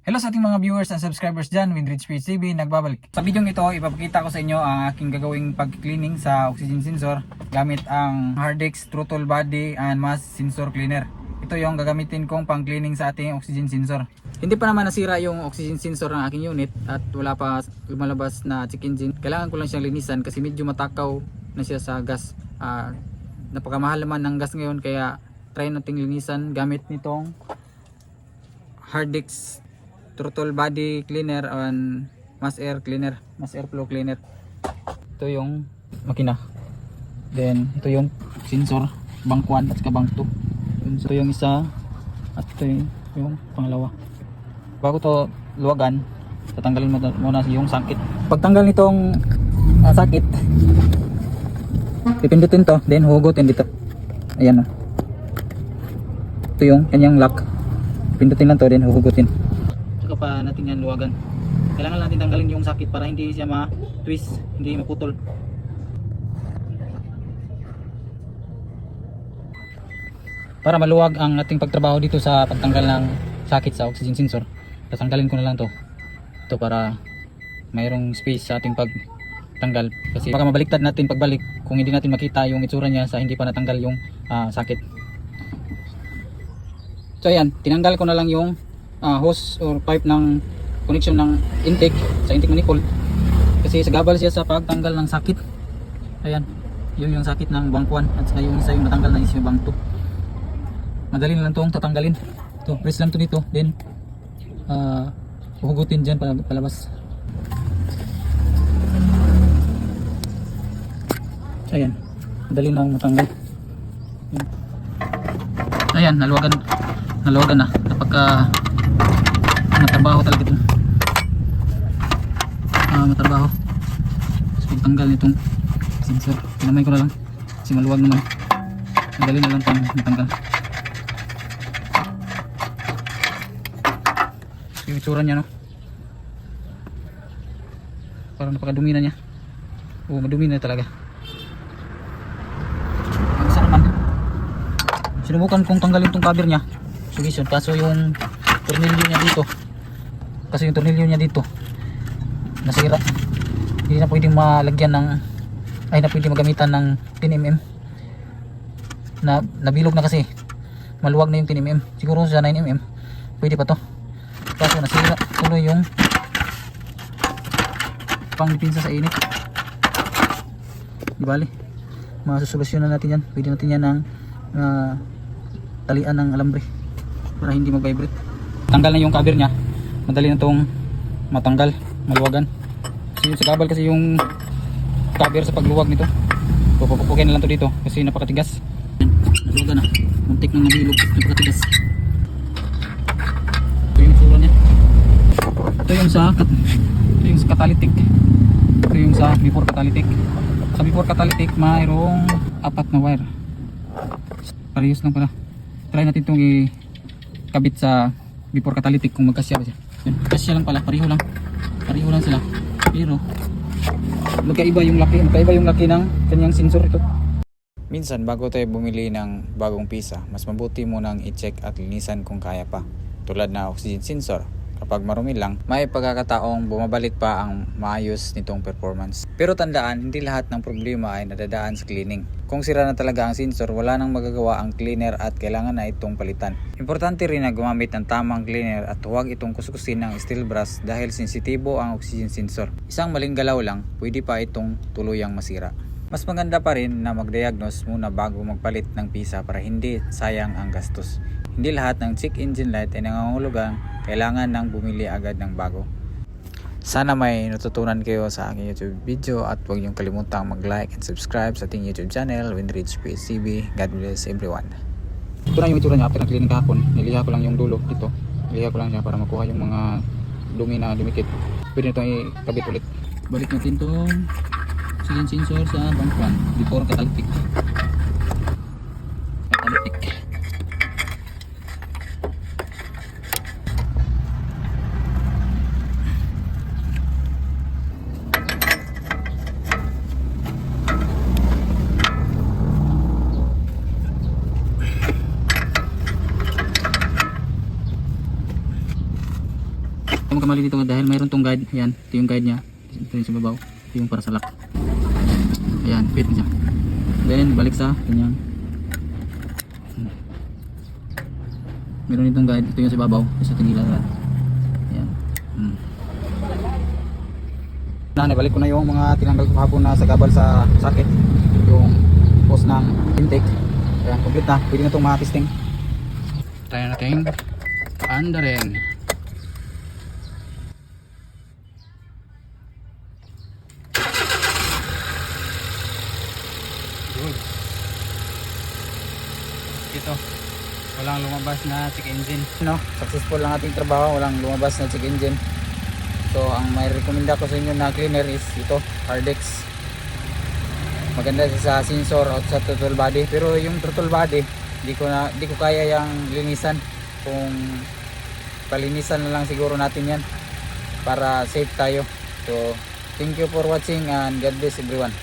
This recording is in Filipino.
Hello sa ating mga viewers and subscribers dyan, Windridge PHCB, nagbabalik. Sa video ito, ipapakita ko sa inyo ang aking gagawing pag-cleaning sa oxygen sensor gamit ang Hardex Throttle Body and Mass Sensor Cleaner. Ito yung gagamitin kong pang-cleaning sa ating oxygen sensor. Hindi pa naman nasira yung oxygen sensor ng aking unit at wala pa lumalabas na check engine. Kailangan ko lang siyang linisan kasi medyo matakaw na siya sa gas. Napakamahal naman ng gas ngayon kaya try nating linisan gamit nitong Hardex Throttle Body Cleaner and Mass Air Cleaner, Mass Air Flow Cleaner. Ito yung makina. Then ito yung sensor, bank 1 at saka bank 2. Ito yung isa at ito yung pangalawa. Bago to luwagan, tatanggalin mo muna yung sakit. Pagtanggal nitong sakit, pipindutin to, then hugutin dito. Ayan o. Ito yung kanyang lock. Pindutin lang to, then hugutin. Saka pa natin yan luwagan. Kailangan natin tanggalin yung sakit para hindi siya ma-twist, hindi maputol. Para maluwag ang ating pagtrabaho dito sa pagtanggal ng sakit sa oxygen sensor, tatanggalin ko na lang to. Ito para mayroong space sa ating pagtanggal. Kasi baka mabaliktad natin pagbalik kung hindi natin makita yung itsura niya sa hindi pa natanggal yung sakit. So ayan, tinanggal ko na lang yung hose or pipe ng connection ng intake sa intake manifold kasi sagabal siya sa pagtanggal ng sakit. Ayan, yun yung sakit ng bank 1 at saka yung isa yung natanggal na is yung bank 2. Madali na lang itong tatanggalin. Ito, press lang to dito, then huhugutin dyan palabas. Ayan, madali lang matanggal. Ayan, naluwagan na kapag matrabaho talaga ito. Matrabaho. So, pagtanggal nitong sensor, pinamay ko na lang kasi maluwag naman. Madali na lang itong matanggal. So, yung itsura niya, no? Parang napakadumi na niya. Madumi na talaga. Ang isa naman, sinubukan kong tanggalin itong cover niya, suggestion, kaso yung tornilyo niya dito nasira. Hindi na pwedeng malagyan ng na pwedeng magamitan ng 10mm na nabilog na kasi maluwag na yung 10mm. Siguro sa 9mm pwede pa to, kaso nasira tuloy yung pangdipinsa sa init. Di bali, masusolusyonan natin yan. Pwede natin yan ng talian ng alambre para hindi mag-vibrate. Tanggal na yung cover nya, madali na itong matanggal, maluwagan. Kasi yung sagabal kasi yung cover sa pagluwag nito. Pupupukin na lang to dito kasi napakatigas. Naluwagan na, muntik nang nabilog, napakatigas. Ito yung tsura nya. Ito yung sa catalytic. Ito yung sa before catalytic. Sa before catalytic mayroong 4 na wire. Parehas lang pala. Try natin itong ikabit sa before catalytic kung magkasya ba siya. Yan, kasya lang pala, pareho lang sila, pero magkaiba yung laki ng kanyang sensor ito. Minsan bago tayo bumili ng bagong pisa, mas mabuti munang i-check at linisan kung kaya pa. Tulad na oxygen sensor, kapag marumi lang, may pagkakataong bumabalik pa ang maayos nitong performance. Pero tandaan, hindi lahat ng problema ay nadadaan sa cleaning. Kung sira na talaga ang sensor, wala nang magagawa ang cleaner at kailangan na itong palitan. Importante rin na gumamit ng tamang cleaner at huwag itong kuskusin ng steel brush dahil sensitibo ang oxygen sensor. Isang maling galaw lang, pwede pa itong tuluyang masira. Mas maganda pa rin na mag-diagnose muna bago magpalit ng pisa para hindi sayang ang gastos. Hindi lahat ng check engine light ay nangangahulugan kailangan nang bumili agad ng bago. Sana may natutunan kayo sa aking YouTube video at huwag niyong kalimutang mag-like and subscribe sa ating YouTube channel, Windridge PHCB. God bless everyone. Ito na yung itsura niya after nag-cleaning kahapon. Niliha ko lang yung dulo dito. Niliha ko lang siya para makuha yung mga dumi na dumikit. Pwede nitong ikabit ulit. Balik natin itong oxygen sensor sa bank 1 before catalytic. Huwag kamali dito dahil mayroon tong guide. Ayan, ito yung guide niya. Ito yung sa babaw. Ito yung para sa lock. Ayan, fit niya. Then, balik sa kanyang. Meron itong guide. Ito yung sa babaw. Sa tingila. Ayan. Balik ko na yung mga tinanggal ko hapon na sa gabal sa socket. Yung post ng intake. Ayan, complete na. Pwede na itong mga-testing. Try natin. Paanda rin. Good. Ito. Walang lumabas na check engine. No, successful lang ating trabaho. Walang lumabas na check engine. So, ang may rekomenda ko sa inyo na cleaner is ito, Hardex. Maganda siya sa sensor at sa throttle body. Pero yung throttle body, di ko kaya yung linisan. Kung palinisan na lang siguro natin yan para safe tayo. So, thank you for watching and God bless everyone.